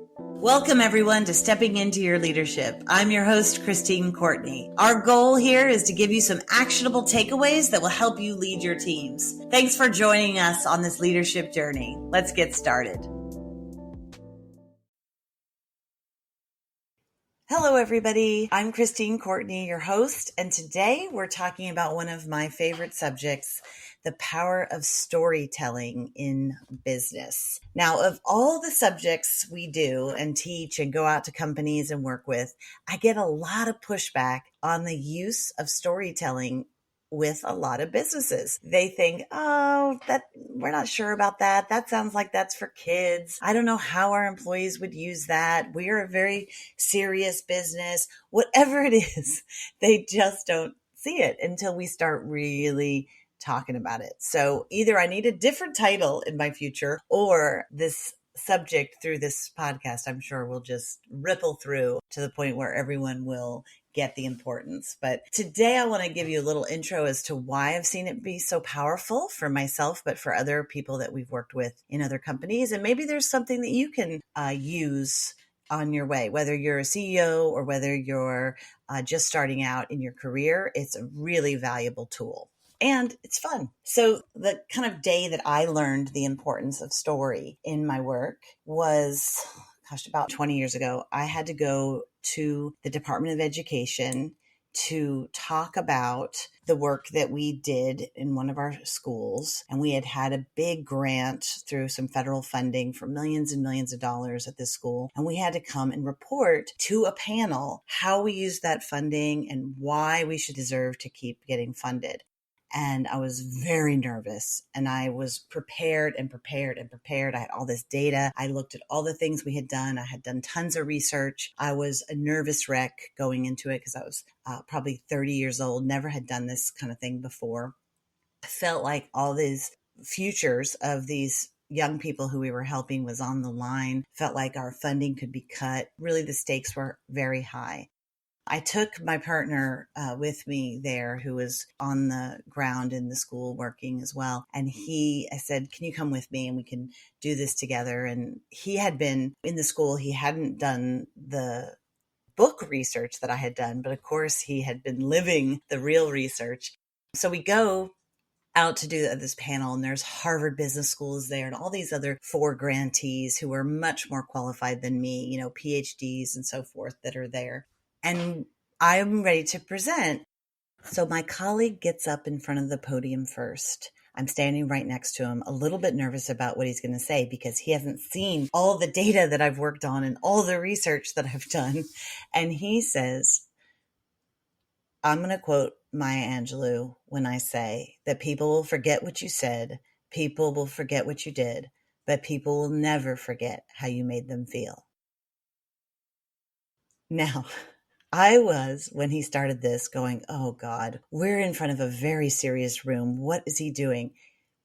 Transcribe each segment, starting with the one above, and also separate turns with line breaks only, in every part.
Welcome, everyone, to Stepping Into Your Leadership. I'm your host, Christine Courtney. Our goal here is to give you some actionable takeaways that will help you lead your teams. Thanks for joining us on this leadership journey. Let's get started. Hello, everybody. I'm Christine Courtney, your host, and today we're talking about one of my favorite subjects, the power of storytelling in business. Now, of all the subjects we do and teach and go out to companies and work with, I get a lot of pushback on the use of storytelling with a lot of businesses. They think, that we're not sure about that. That sounds like that's for kids. I don't know how our employees would use that. We're a very serious business. Whatever it is, they just don't see it until we start really talking about it. So either I need a different title in my future, or this subject through this podcast, I'm sure will just ripple through to the point where everyone will get the importance. But today I want to give you a little intro as to why I've seen it be so powerful for myself, but for other people that we've worked with in other companies. And maybe there's something that you can use on your way, whether you're a CEO or whether you're just starting out in your career. It's a really valuable tool. And it's fun. So the kind of day that I learned the importance of story in my work was, about 20 years ago. I had to go to the Department of Education to talk about the work that we did in one of our schools. And we had a big grant through some federal funding for millions and millions of dollars at this school. And we had to come and report to a panel how we used that funding and why we should deserve to keep getting funded. And I was very nervous, and I was prepared. I had all this data. I looked at all the things we had done. I had done tons of research. I was a nervous wreck going into it because I was probably 30 years old, never had done this kind of thing before. I felt like all these futures of these young people who we were helping was on the line, felt like our funding could be cut. Really, the stakes were very high. I took my partner with me there, who was on the ground in the school working as well. And I said, can you come with me and we can do this together? And he had been in the school. He hadn't done the book research that I had done, but of course he had been living the real research. So we go out to do this panel, and there's Harvard Business School is there and all these other 4 grantees who are much more qualified than me, PhDs and so forth that are there. And I'm ready to present. So my colleague gets up in front of the podium first. I'm standing right next to him, a little bit nervous about what he's going to say because he hasn't seen all the data that I've worked on and all the research that I've done. And he says, I'm going to quote Maya Angelou when I say that people will forget what you said, people will forget what you did, but people will never forget how you made them feel. Now, I was, when he started this, going, oh God, we're in front of a very serious room. What is he doing?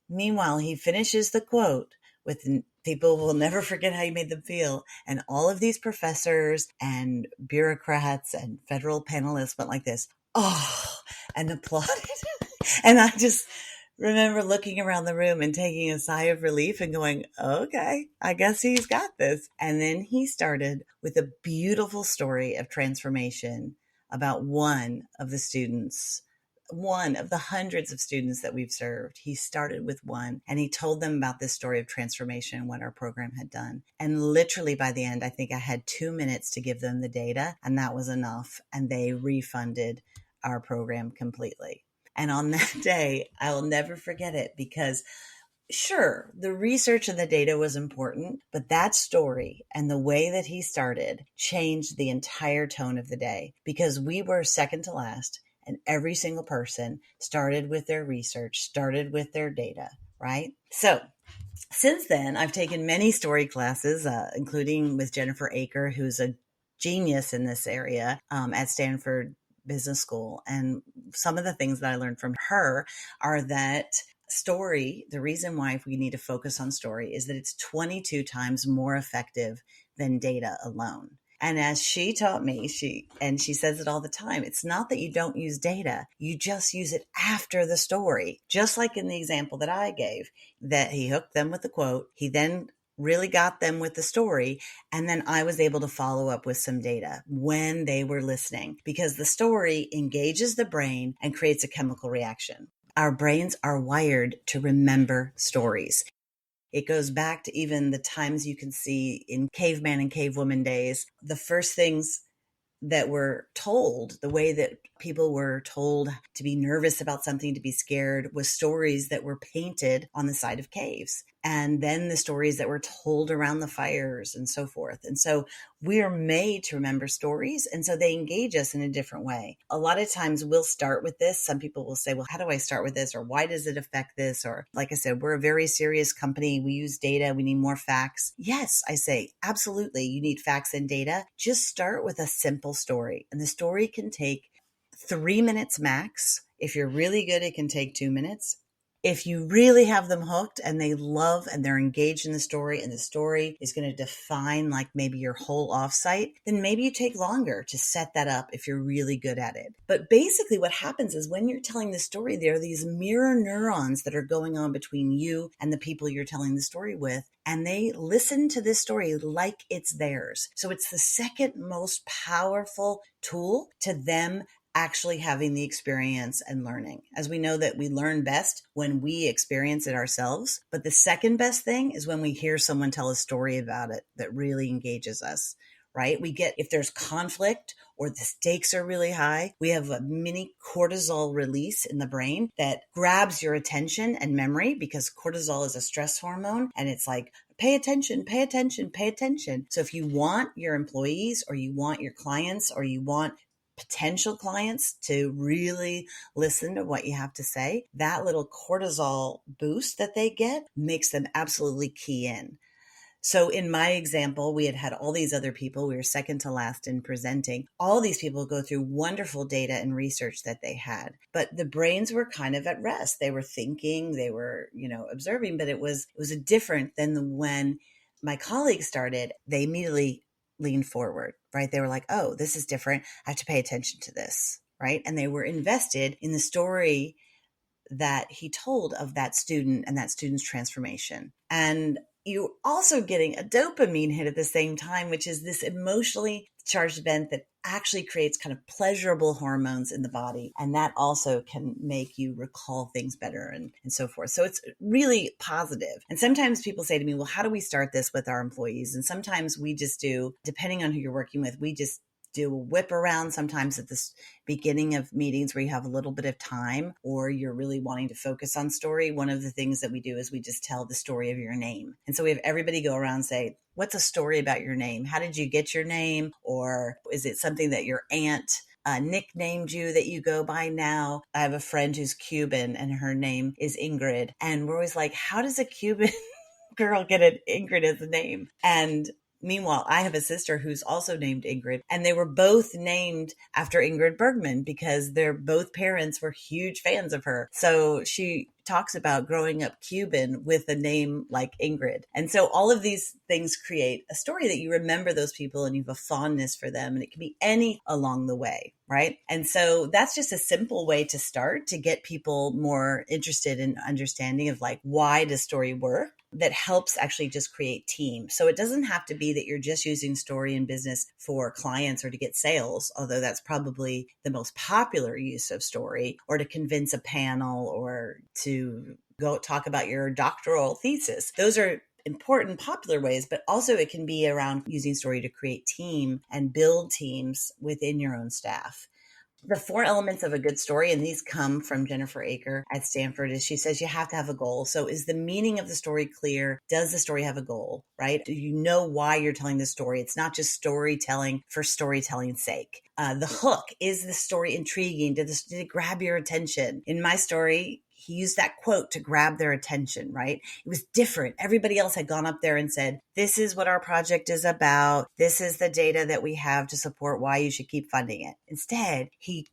Meanwhile, he finishes the quote with, people will never forget how you made them feel. And all of these professors and bureaucrats and federal panelists went like this, and applauded. And I just remember looking around the room and taking a sigh of relief and going, okay, I guess he's got this. And then he started with a beautiful story of transformation about one of the students, one of the hundreds of students that we've served. He started with one, and he told them about this story of transformation and what our program had done. And literally by the end, I think I had 2 minutes to give them the data, and that was enough. And they refunded our program completely. And on that day, I will never forget it because sure, the research and the data was important, but that story and the way that he started changed the entire tone of the day because we were second to last and every single person started with their research, started with their data, right? So since then, I've taken many story classes, including with Jennifer Aker, who's a genius in this area at Stanford Business School. And some of the things that I learned from her are that story, the reason why we need to focus on story is that it's 22 times more effective than data alone. And as she taught me, she says it all the time, it's not that you don't use data, you just use it after the story. Just like in the example that I gave, that he hooked them with the quote. He then really got them with the story. And then I was able to follow up with some data when they were listening, because the story engages the brain and creates a chemical reaction. Our brains are wired to remember stories. It goes back to even the times you can see in caveman and cavewoman days. The first things that were told, the way that people were told to be nervous about something, to be scared, was stories that were painted on the side of caves. And then the stories that were told around the fires and so forth. And so we are made to remember stories. And so they engage us in a different way. A lot of times we'll start with this. Some people will say, well, how do I start with this? Or why does it affect this? Or like I said, we're a very serious company. We use data. We need more facts. Yes, I say, absolutely. You need facts and data. Just start with a simple story. And the story can take 3 minutes max. If you're really good, it can take 2 minutes. If you really have them hooked and they love and they're engaged in the story, and the story is going to define like maybe your whole offsite, then maybe you take longer to set that up if you're really good at it. But basically what happens is when you're telling the story, there are these mirror neurons that are going on between you and the people you're telling the story with. And they listen to this story like it's theirs. So it's the second most powerful tool to them actually having the experience and learning. As we know that we learn best when we experience it ourselves. But the second best thing is when we hear someone tell a story about it that really engages us, right? We get, if there's conflict or the stakes are really high, we have a mini cortisol release in the brain that grabs your attention and memory, because cortisol is a stress hormone. And it's like, pay attention, pay attention, pay attention. So if you want your employees or you want your clients or you want potential clients to really listen to what you have to say, that little cortisol boost that they get makes them absolutely key in. So in my example, we had all these other people. We were second to last in presenting. All these people go through wonderful data and research that they had, but the brains were kind of at rest. They were thinking, they were, observing, but it was different than when my colleagues started. They immediately leaned forward, right? They were like, oh, this is different. I have to pay attention to this, right? And they were invested in the story that he told of that student and that student's transformation. And you're also getting a dopamine hit at the same time, which is this emotionally charged event that actually creates kind of pleasurable hormones in the body. And that also can make you recall things better and so forth. So it's really positive. And sometimes people say to me, well, how do we start this with our employees? And sometimes we just do, depending on who you're working with, we just do a whip around sometimes at the beginning of meetings where you have a little bit of time or you're really wanting to focus on story. One of the things that we do is we just tell the story of your name. And so we have everybody go around and say, what's a story about your name? How did you get your name? Or is it something that your aunt nicknamed you that you go by now? I have a friend who's Cuban and her name is Ingrid. And we're always like, how does a Cuban girl get an Ingrid as a name? And meanwhile, I have a sister who's also named Ingrid, and they were both named after Ingrid Bergman because their both parents were huge fans of her. So she talks about growing up Cuban with a name like Ingrid. And so all of these things create a story that you remember those people and you have a fondness for them. And it can be any along the way, right? And so that's just a simple way to start to get people more interested in understanding of like, why does story work? That helps actually just create team. So it doesn't have to be that you're just using story in business for clients or to get sales, although that's probably the most popular use of story, or to convince a panel or to go talk about your doctoral thesis. Those are important popular ways, but also it can be around using story to create team and build teams within your own staff. The 4 elements of a good story, and these come from Jennifer Aker at Stanford, is she says you have to have a goal. So is the meaning of the story clear? Does the story have a goal, right? Do you know why you're telling the story? It's not just storytelling for storytelling's sake. The hook, is the story intriguing? Did it grab your attention? In my story, he used that quote to grab their attention, right? It was different. Everybody else had gone up there and said, this is what our project is about. This is the data that we have to support why you should keep funding it. Instead, he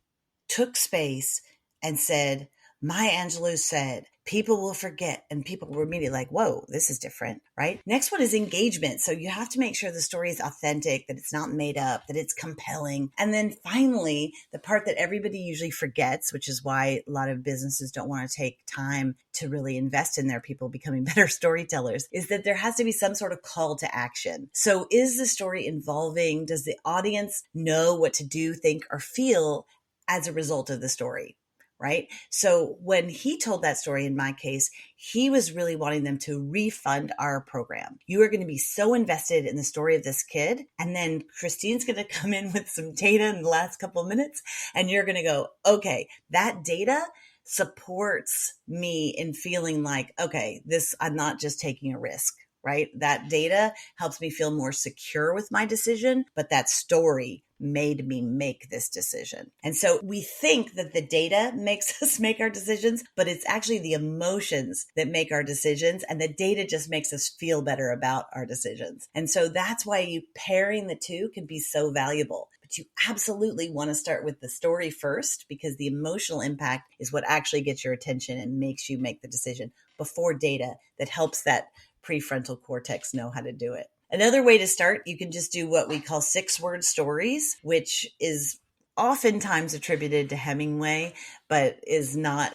took space and said, Maya Angelou said, people will forget and people will immediately like, whoa, this is different, right? Next one is engagement. So you have to make sure the story is authentic, that it's not made up, that it's compelling. And then finally, the part that everybody usually forgets, which is why a lot of businesses don't want to take time to really invest in their people becoming better storytellers, is that there has to be some sort of call to action. So is the story involving, does the audience know what to do, think, or feel as a result of the story? Right? So when he told that story, in my case, he was really wanting them to refund our program. You are going to be so invested in the story of this kid. And then Christine's going to come in with some data in the last couple of minutes. And you're going to go, okay, that data supports me in feeling like, okay, I'm not just taking a risk. Right? That data helps me feel more secure with my decision, but that story made me make this decision. And so we think that the data makes us make our decisions, but it's actually the emotions that make our decisions. And the data just makes us feel better about our decisions. And so that's why pairing the two can be so valuable. But you absolutely want to start with the story first, because the emotional impact is what actually gets your attention and makes you make the decision before data that helps that prefrontal cortex know how to do it. Another way to start, you can just do what we call 6-word stories, which is oftentimes attributed to Hemingway, but is not,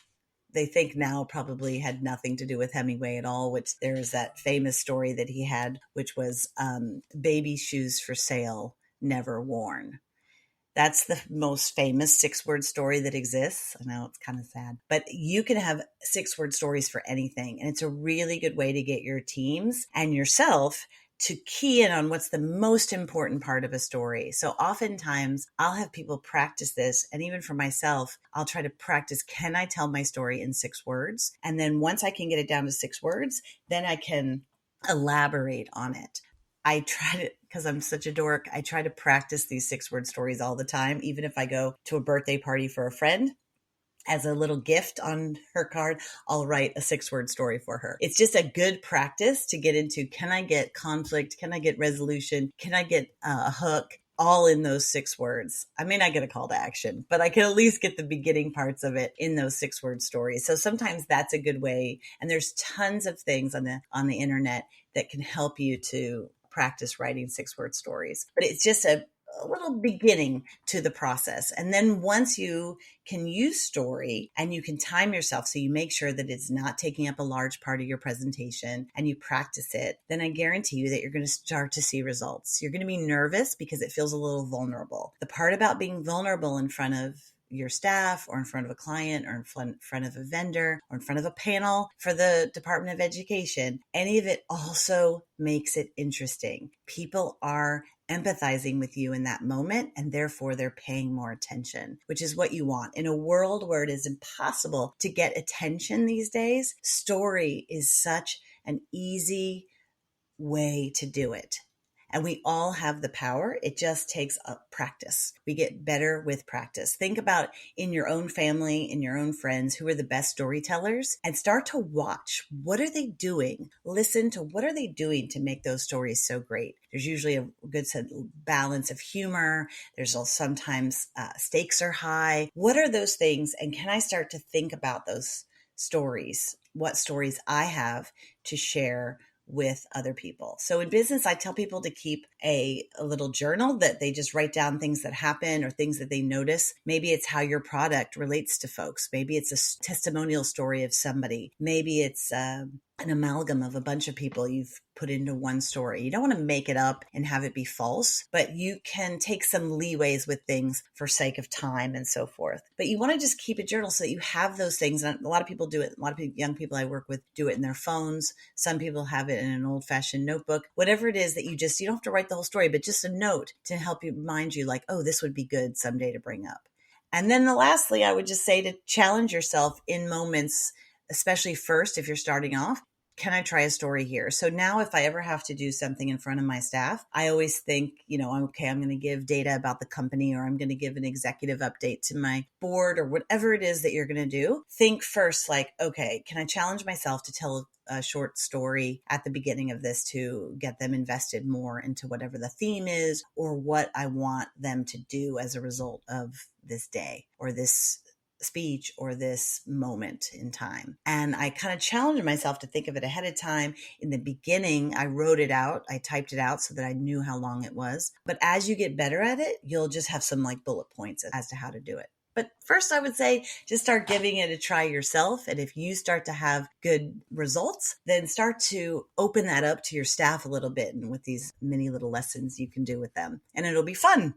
they think now probably had nothing to do with Hemingway at all, which there is that famous story that he had, which was baby shoes for sale, never worn. That's the most famous 6-word story that exists. I know it's kind of sad, but you can have 6-word stories for anything. And it's a really good way to get your teams and yourself to key in on what's the most important part of a story. So oftentimes I'll have people practice this. And even for myself, I'll try to practice, can I tell my story in 6 words? And then once I can get it down to 6 words, then I can elaborate on it. I try to, because I'm such a dork, I try to practice these 6-word stories all the time. Even if I go to a birthday party for a friend, as a little gift on her card, I'll write a 6-word story for her. It's just a good practice to get into, can I get conflict? Can I get resolution? Can I get a hook? All in those 6 words. I may not get a call to action, but I can at least get the beginning parts of it in those 6-word stories. So sometimes that's a good way. And there's tons of things on the internet that can help you to practice writing 6-word stories. But it's just a little beginning to the process. And then once you can use story and you can time yourself so you make sure that it's not taking up a large part of your presentation and you practice it, then I guarantee you that you're going to start to see results. You're going to be nervous because it feels a little vulnerable. The part about being vulnerable in front of your staff or in front of a client or in front of a vendor or in front of a panel for the Department of Education, any of it also makes it interesting. People are empathizing with you in that moment, and therefore they're paying more attention, which is what you want. In a world where it is impossible to get attention these days, story is such an easy way to do it. And we all have the power. It just takes a practice. We get better with practice. Think about in your own family, in your own friends, who are the best storytellers, and start to watch. What are they doing? Listen to what are they doing to make those stories so great. There's usually a good balance of humor. There's also sometimes stakes are high. What are those things? And can I start to think about those stories? What stories I have to share with other people. So in business, I tell people to keep a little journal that they just write down things that happen or things that they notice. Maybe it's how your product relates to folks. Maybe it's a testimonial story of somebody. Maybe it's an amalgam of a bunch of people you've put into one story. You don't want to make it up and have it be false, but you can take some leeways with things for sake of time and so forth. But you want to just keep a journal so that you have those things. And a lot of people do it. A lot of young people I work with do it in their phones. Some people have it in an old-fashioned notebook. Whatever it is that you don't have to write the whole story, but just a note to help you remind you like, oh, this would be good someday to bring up. And then lastly, I would just say to challenge yourself in moments, especially first, if you're starting off, can I try a story here? So now if I ever have to do something in front of my staff, I always think, okay, I'm going to give data about the company, or I'm going to give an executive update to my board, or whatever it is that you're going to do. Think first, like, okay, can I challenge myself to tell a short story at the beginning of this to get them invested more into whatever the theme is, or what I want them to do as a result of this day or this speech or this moment in time. And I kind of challenged myself to think of it ahead of time. In the beginning, I wrote it out. I typed it out so that I knew how long it was. But as you get better at it, you'll just have some like bullet points as to how to do it. But first, I would say just start giving it a try yourself. And if you start to have good results, then start to open that up to your staff a little bit, and with these mini little lessons you can do with them. And it'll be fun.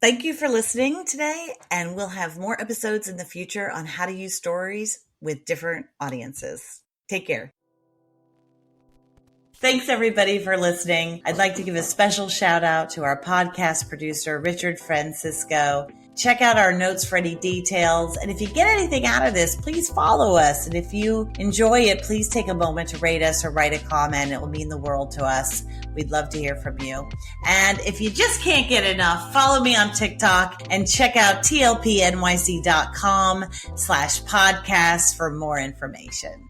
Thank you for listening today. And we'll have more episodes in the future on how to use stories with different audiences. Take care. Thanks, everybody, for listening. I'd like to give a special shout out to our podcast producer, Richard Francisco. Check out our notes for any details. And if you get anything out of this, please follow us. And if you enjoy it, please take a moment to rate us or write a comment. It will mean the world to us. We'd love to hear from you. And if you just can't get enough, follow me on TikTok and check out tlpnyc.com/podcast for more information.